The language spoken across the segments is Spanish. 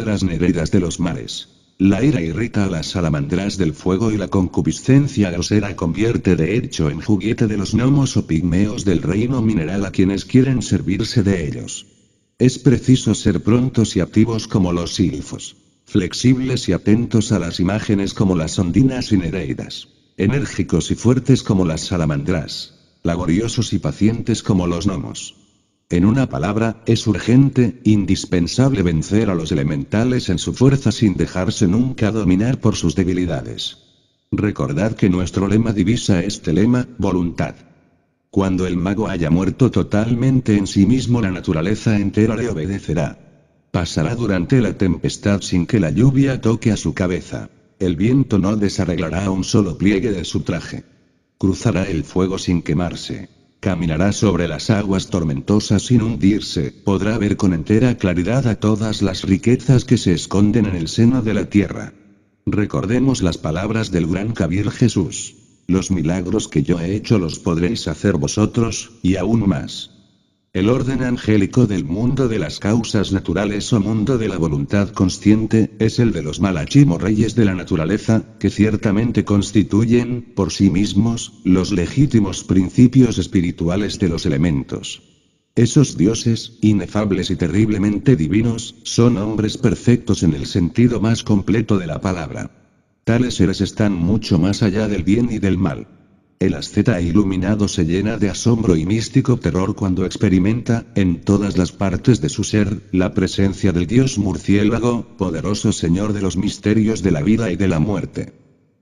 de las nereidas de los mares. La ira irrita a las salamandras del fuego y la concupiscencia grosera convierte de hecho en juguete de los gnomos o pigmeos del reino mineral a quienes quieren servirse de ellos. Es preciso ser prontos y activos como los silfos, flexibles y atentos a las imágenes como las ondinas y nereidas, enérgicos y fuertes como las salamandras, laboriosos y pacientes como los gnomos. En una palabra, es urgente, indispensable vencer a los elementales en su fuerza sin dejarse nunca dominar por sus debilidades. Recordad que nuestro lema divisa este lema, voluntad. Cuando el mago haya muerto totalmente en sí mismo, la naturaleza entera le obedecerá. Pasará durante la tempestad sin que la lluvia toque a su cabeza. El viento no desarreglará un solo pliegue de su traje. Cruzará el fuego sin quemarse. Caminará sobre las aguas tormentosas sin hundirse, podrá ver con entera claridad a todas las riquezas que se esconden en el seno de la tierra. Recordemos las palabras del gran Kabir Jesús. Los milagros que yo he hecho los podréis hacer vosotros, y aún más. El orden angélico del mundo de las causas naturales o mundo de la voluntad consciente, es el de los malachim o reyes de la naturaleza, que ciertamente constituyen, por sí mismos, los legítimos principios espirituales de los elementos. Esos dioses, inefables y terriblemente divinos, son hombres perfectos en el sentido más completo de la palabra. Tales seres están mucho más allá del bien y del mal. El asceta iluminado se llena de asombro y místico terror cuando experimenta, en todas las partes de su ser, la presencia del dios murciélago, poderoso señor de los misterios de la vida y de la muerte.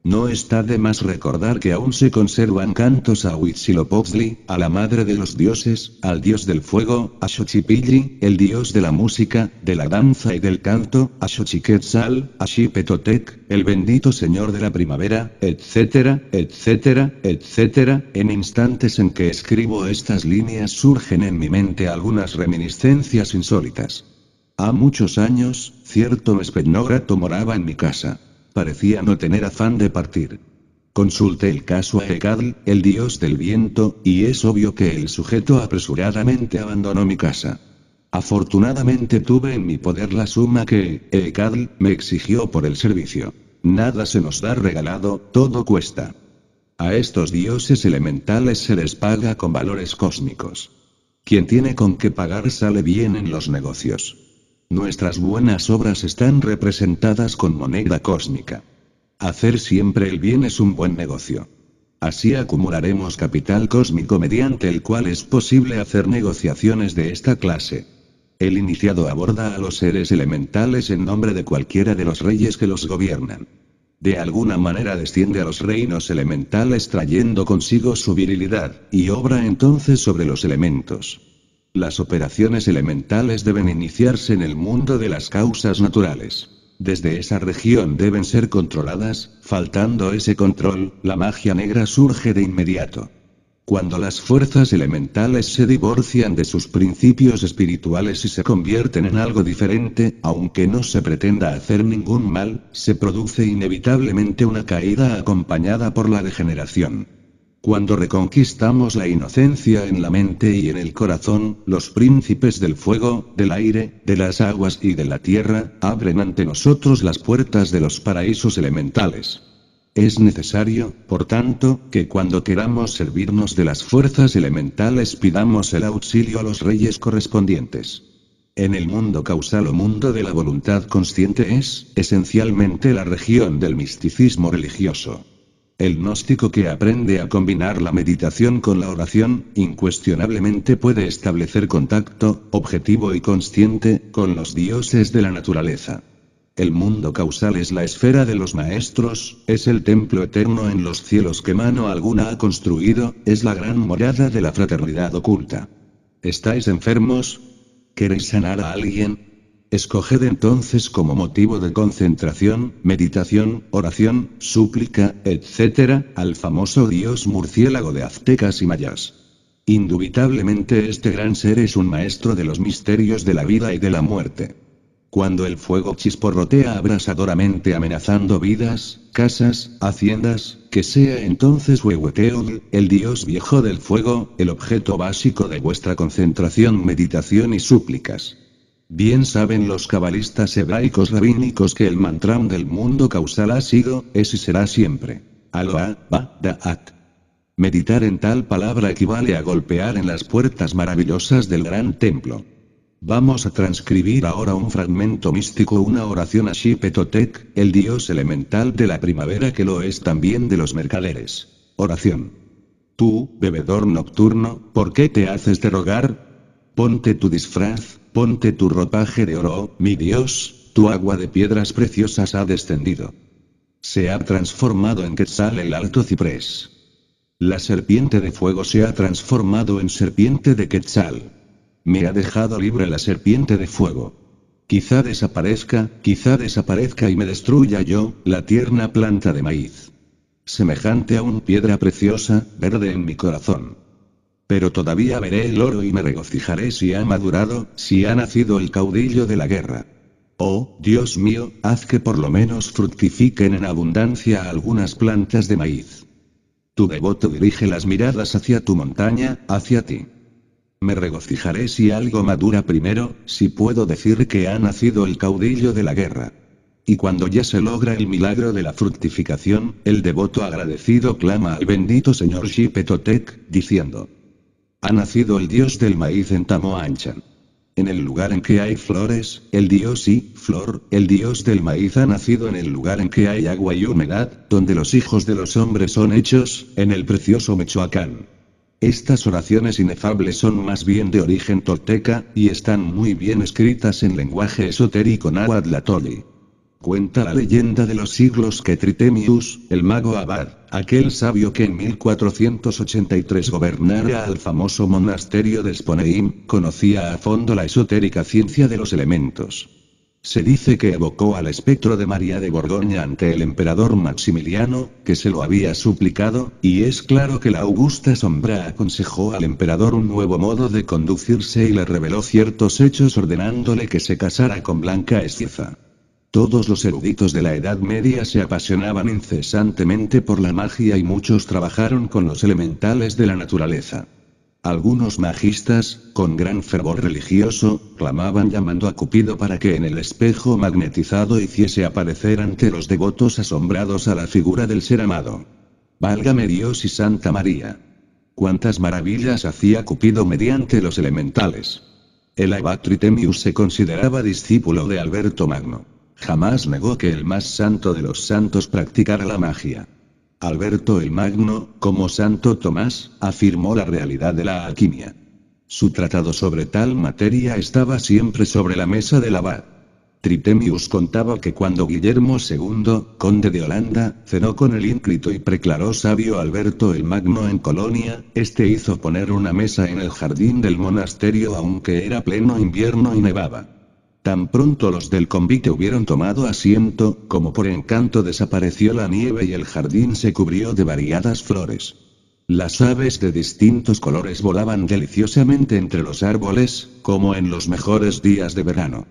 No está de más recordar que aún se conservan cantos a Huitzilopochtli, a la madre de los dioses, al dios del fuego, a Xochipilli, el dios de la música, de la danza y del canto, a Xochiquetzal, a Xipetotec, el bendito señor de la primavera, etcétera, etcétera, etcétera. En instantes en que escribo estas líneas surgen en mi mente algunas reminiscencias insólitas. Ha muchos años, cierto mespenógrato moraba en mi casa. Parecía no tener afán de partir. Consulté el caso a Ekadl, el dios del viento, y es obvio que el sujeto apresuradamente abandonó mi casa. Afortunadamente tuve en mi poder la suma que Ekadl me exigió por el servicio. Nada se nos da regalado, todo cuesta. A estos dioses elementales se les paga con valores cósmicos. Quien tiene con qué pagar sale bien en los negocios. Nuestras buenas obras están representadas con moneda cósmica. Hacer siempre el bien es un buen negocio. Así acumularemos capital cósmico mediante el cual es posible hacer negociaciones de esta clase. El iniciado aborda a los seres elementales en nombre de cualquiera de los reyes que los gobiernan. De alguna manera desciende a los reinos elementales trayendo consigo su virilidad, y obra entonces sobre los elementos. Las operaciones elementales deben iniciarse en el mundo de las causas naturales. Desde esa región deben ser controladas, faltando ese control, la magia negra surge de inmediato. Cuando las fuerzas elementales se divorcian de sus principios espirituales y se convierten en algo diferente, aunque no se pretenda hacer ningún mal, se produce inevitablemente una caída acompañada por la degeneración. Cuando reconquistamos la inocencia en la mente y en el corazón, los príncipes del fuego, del aire, de las aguas y de la tierra, abren ante nosotros las puertas de los paraísos elementales. Es necesario, por tanto, que cuando queramos servirnos de las fuerzas elementales pidamos el auxilio a los reyes correspondientes. En el mundo causal o mundo de la voluntad consciente es, esencialmente, la región del misticismo religioso. El gnóstico que aprende a combinar la meditación con la oración, incuestionablemente puede establecer contacto, objetivo y consciente, con los dioses de la naturaleza. El mundo causal es la esfera de los maestros, es el templo eterno en los cielos que mano alguna ha construido, es la gran morada de la fraternidad oculta. ¿Estáis enfermos? ¿Queréis sanar a alguien? Escoged entonces como motivo de concentración, meditación, oración, súplica, etc., al famoso dios murciélago de aztecas y mayas. Indubitablemente este gran ser es un maestro de los misterios de la vida y de la muerte. Cuando el fuego chisporrotea abrasadoramente amenazando vidas, casas, haciendas, que sea entonces Huehueteotl, el dios viejo del fuego, el objeto básico de vuestra concentración, meditación y súplicas. Bien saben los cabalistas hebraicos rabínicos que el mantra del mundo causal ha sido, es y será siempre. Aloha, ba, da'at. Meditar en tal palabra equivale a golpear en las puertas maravillosas del gran templo. Vamos a transcribir ahora un fragmento místico, una oración a Shipetotec, el dios elemental de la primavera que lo es también de los mercaderes. Oración. Tú, bebedor nocturno, ¿por qué te haces de rogar? Ponte tu disfraz, ponte tu ropaje de oro, mi Dios, tu agua de piedras preciosas ha descendido. Se ha transformado en Quetzal el alto ciprés. La serpiente de fuego se ha transformado en serpiente de Quetzal. Me ha dejado libre la serpiente de fuego. Quizá desaparezca y me destruya yo, la tierna planta de maíz. Semejante a una piedra preciosa, verde en mi corazón. Pero todavía veré el oro y me regocijaré si ha madurado, si ha nacido el caudillo de la guerra. Oh, Dios mío, haz que por lo menos fructifiquen en abundancia algunas plantas de maíz. Tu devoto dirige las miradas hacia tu montaña, hacia ti. Me regocijaré si algo madura primero, si puedo decir que ha nacido el caudillo de la guerra. Y cuando ya se logra el milagro de la fructificación, el devoto agradecido clama al bendito señor Shipetotec, diciendo: ha nacido el dios del maíz en Tamoanchan. En el lugar en que hay flores, el dios y, flor, el dios del maíz ha nacido en el lugar en que hay agua y humedad, donde los hijos de los hombres son hechos, en el precioso Michoacán. Estas oraciones inefables son más bien de origen tolteca, y están muy bien escritas en lenguaje esotérico náhuatl atoli. Cuenta la leyenda de los siglos que Tritemius, el mago Abad, aquel sabio que en 1483 gobernara al famoso monasterio de Sponeim, conocía a fondo la esotérica ciencia de los elementos. Se dice que evocó al espectro de María de Borgoña ante el emperador Maximiliano, que se lo había suplicado, y es claro que la augusta sombra aconsejó al emperador un nuevo modo de conducirse y le reveló ciertos hechos ordenándole que se casara con Blanca Escieza. Todos los eruditos de la Edad Media se apasionaban incesantemente por la magia y muchos trabajaron con los elementales de la naturaleza. Algunos magistas, con gran fervor religioso, clamaban llamando a Cupido para que en el espejo magnetizado hiciese aparecer ante los devotos asombrados a la figura del ser amado. Válgame Dios y Santa María. Cuántas maravillas hacía Cupido mediante los elementales. El abad Tritemius se consideraba discípulo de Alberto Magno. Jamás negó que el más santo de los santos practicara la magia. Alberto el Magno, como Santo Tomás, afirmó la realidad de la alquimia. Su tratado sobre tal materia estaba siempre sobre la mesa del abad. Tritemius contaba que cuando Guillermo II, conde de Holanda, cenó con el ínclito y preclaró sabio Alberto el Magno en Colonia, este hizo poner una mesa en el jardín del monasterio aunque era pleno invierno y nevaba. Tan pronto los del convite hubieron tomado asiento, como por encanto desapareció la nieve y el jardín se cubrió de variadas flores. Las aves de distintos colores volaban deliciosamente entre los árboles, como en los mejores días de verano.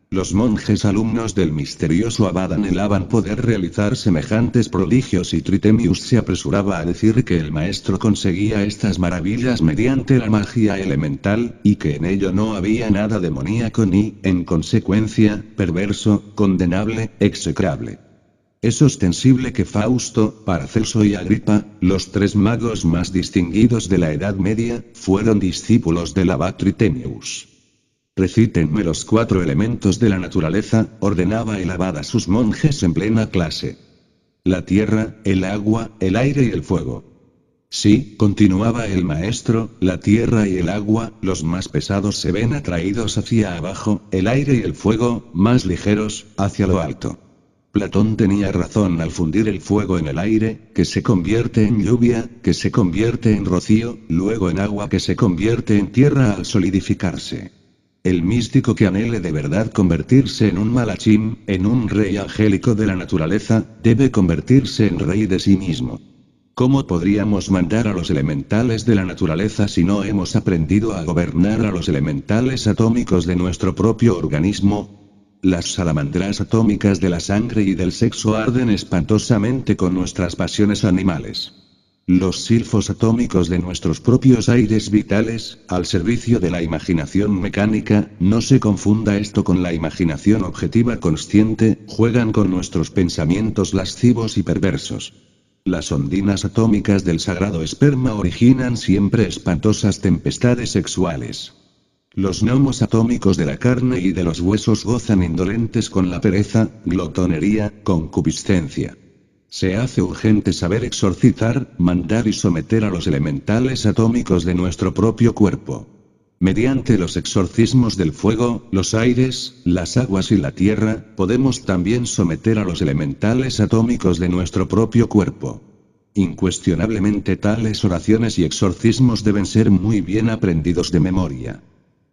Los monjes alumnos del misterioso abad anhelaban poder realizar semejantes prodigios y Tritemius se apresuraba a decir que el maestro conseguía estas maravillas mediante la magia elemental, y que en ello no había nada demoníaco ni, en consecuencia, perverso, condenable, execrable. Es ostensible que Fausto, Paracelso y Agripa, los tres magos más distinguidos de la Edad Media, fueron discípulos del abad Tritemius. Recítenme los 4 elementos de la naturaleza, ordenaba el abad a sus monjes en plena clase. La tierra, el agua, el aire y el fuego. Sí, continuaba el maestro, la tierra y el agua, los más pesados se ven atraídos hacia abajo, el aire y el fuego, más ligeros, hacia lo alto. Platón tenía razón al fundir el fuego en el aire, que se convierte en lluvia, que se convierte en rocío, luego en agua que se convierte en tierra al solidificarse. El místico que anhele de verdad convertirse en un malachim, en un rey angélico de la naturaleza, debe convertirse en rey de sí mismo. ¿Cómo podríamos mandar a los elementales de la naturaleza si no hemos aprendido a gobernar a los elementales atómicos de nuestro propio organismo? Las salamandras atómicas de la sangre y del sexo arden espantosamente con nuestras pasiones animales. Los silfos atómicos de nuestros propios aires vitales, al servicio de la imaginación mecánica, no se confunda esto con la imaginación objetiva consciente, juegan con nuestros pensamientos lascivos y perversos. Las ondinas atómicas del sagrado esperma originan siempre espantosas tempestades sexuales. Los gnomos atómicos de la carne y de los huesos gozan indolentes con la pereza, glotonería, concupiscencia. Se hace urgente saber exorcizar, mandar y someter a los elementales atómicos de nuestro propio cuerpo. Mediante los exorcismos del fuego, los aires, las aguas y la tierra, podemos también someter a los elementales atómicos de nuestro propio cuerpo. Incuestionablemente tales oraciones y exorcismos deben ser muy bien aprendidos de memoria.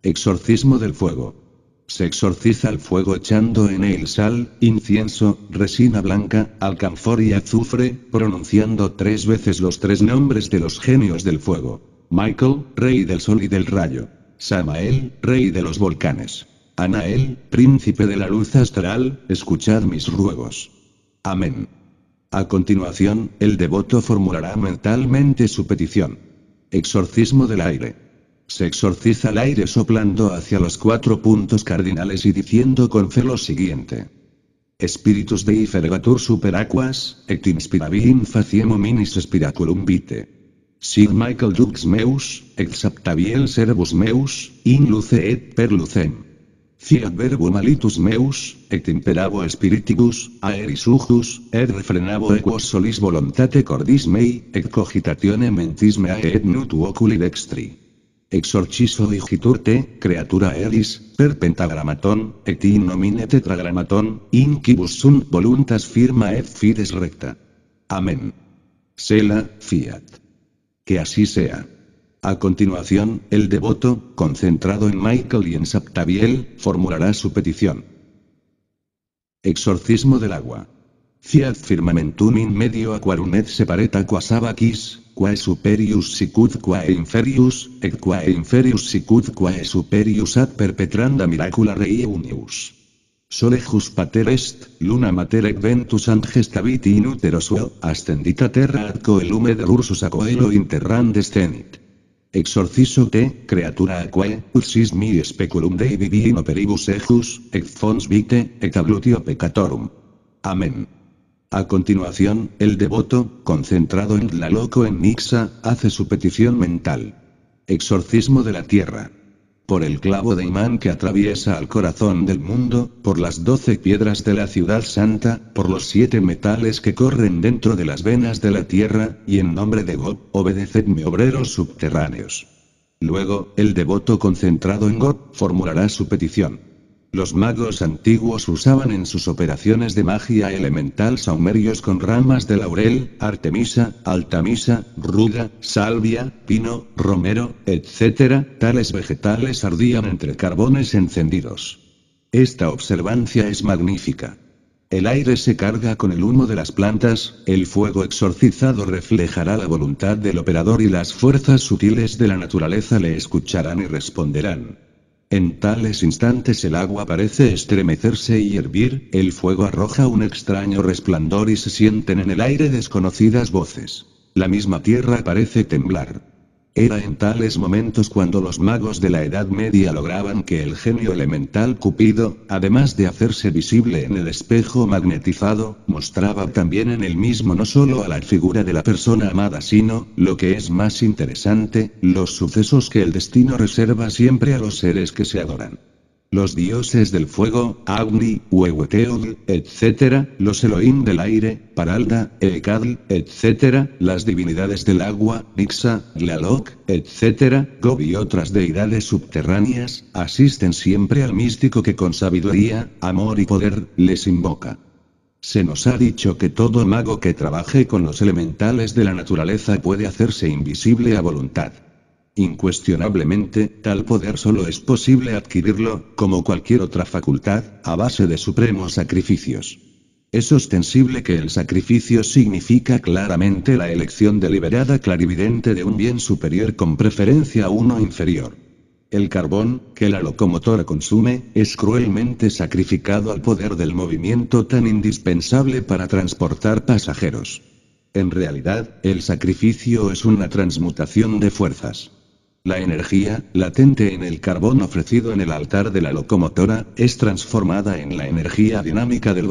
Exorcismo del fuego. Se exorciza el fuego echando en él sal, incienso, resina blanca, alcanfor y azufre, pronunciando 3 veces los 3 nombres de los genios del fuego. Michael, rey del sol y del rayo. Samael, rey de los volcanes. Anael, príncipe de la luz astral, escuchad mis ruegos. Amén. A continuación, el devoto formulará mentalmente su petición. Exorcismo del aire. Se exorciza el aire soplando hacia los 4 puntos cardinales y diciendo con fe lo siguiente. Spiritus Dei fergatur super aquas, et inspirabim faciem hominis spiraculum vitae. Sig Michael Dux meus, et saptabiel servus meus, in luce et per lucem. Fiat verbum alitus meus, et imperabo spiritibus, aeris ujus, et refrenabo equos solis voluntate cordis mei, et cogitatione mentis mea et nutu oculi dextri. Exorciso igitur te, creatura eris, per pentagramaton, et in nomine tetragramaton, incibus sunt voluntas firma et fides recta. Amén. Sela, fiat. Que así sea. A continuación, el devoto, concentrado en Michael y en Saptabiel, formulará su petición. Exorcismo del agua. Fiat firmamentum in medio aquarum et separet aquas abaquis, quae superius sicut quae inferius sicut quae superius ad perpetranda miracula rei unius. Solejus pater est, luna mater et ventus ant gestavit in utero suo, ascendita terra ad coelume de ursus a coelo interran descenit. Exorciso te, creatura aquae, ursis mi speculum Dei vivi in operibus ejus, et fons vitae, et ablutio peccatorum. Amén. A continuación, el devoto, concentrado en la loco en Nixa, hace su petición mental. Exorcismo de la tierra. Por el clavo de imán que atraviesa al corazón del mundo, por las 12 piedras de la ciudad santa, por los 7 metales que corren dentro de las venas de la tierra, y en nombre de God, obedecedme obreros subterráneos. Luego, el devoto concentrado en God, formulará su petición. Los magos antiguos usaban en sus operaciones de magia elemental saumerios con ramas de laurel, artemisa, altamisa, ruda, salvia, pino, romero, etc. Tales vegetales ardían entre carbones encendidos. Esta observancia es magnífica. El aire se carga con el humo de las plantas, el fuego exorcizado reflejará la voluntad del operador y las fuerzas sutiles de la naturaleza le escucharán y responderán. En tales instantes el agua parece estremecerse y hervir, el fuego arroja un extraño resplandor y se sienten en el aire desconocidas voces. La misma tierra parece temblar. Era en tales momentos cuando los magos de la Edad Media lograban que el genio elemental Cupido, además de hacerse visible en el espejo magnetizado, mostraba también en él mismo no solo a la figura de la persona amada sino, lo que es más interesante, los sucesos que el destino reserva siempre a los seres que se adoran. Los dioses del fuego, Agni, Huehueteotl, etc., los Elohim del aire, Paralda, Ekadl, etc., las divinidades del agua, Nixa, Tlaloc, etc., Gob y otras deidades subterráneas, asisten siempre al místico que con sabiduría, amor y poder, les invoca. Se nos ha dicho que todo mago que trabaje con los elementales de la naturaleza puede hacerse invisible a voluntad. Incuestionablemente, tal poder solo es posible adquirirlo, como cualquier otra facultad, a base de supremos sacrificios. Es ostensible que el sacrificio significa claramente la elección deliberada clarividente de un bien superior con preferencia a uno inferior. El carbón, que la locomotora consume, es cruelmente sacrificado al poder del movimiento tan indispensable para transportar pasajeros. En realidad, el sacrificio es una transmutación de fuerzas. La energía, latente en el carbón ofrecido en el altar de la locomotora, es transformada en la energía dinámica del